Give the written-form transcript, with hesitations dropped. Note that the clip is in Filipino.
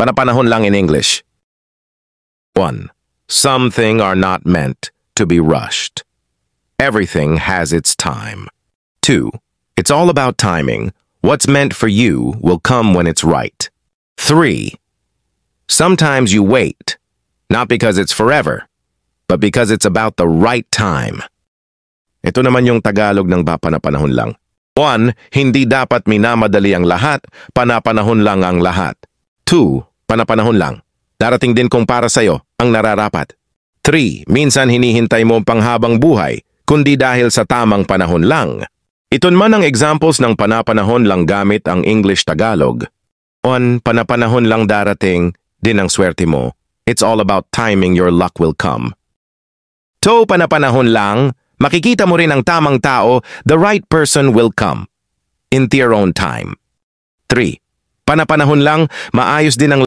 Panapanahon lang in English. 1. Something are not meant to be rushed. Everything has its time. 2. It's all about timing. What's meant for you will come when it's right. 3. Sometimes you wait, not because it's forever, but because it's about the right time. Ito naman yung Tagalog ng panapanahon lang. 1. Hindi dapat minamadali ang lahat, panapanahon lang ang lahat. 2. Panapanahon lang. Darating din kung para sa'yo ang nararapat. 3. Minsan hinihintay mo ang panghabang buhay, kundi dahil sa tamang panahon lang. Ito man ang examples ng panapanahon lang gamit ang English-Tagalog. 1. Panapanahon lang darating din ang swerte mo. It's all about timing, your luck will come. 2. Panapanahon lang, makikita mo rin ang tamang tao, the right person will come. In their own time. 3. Panapanahon lang, maayos din ang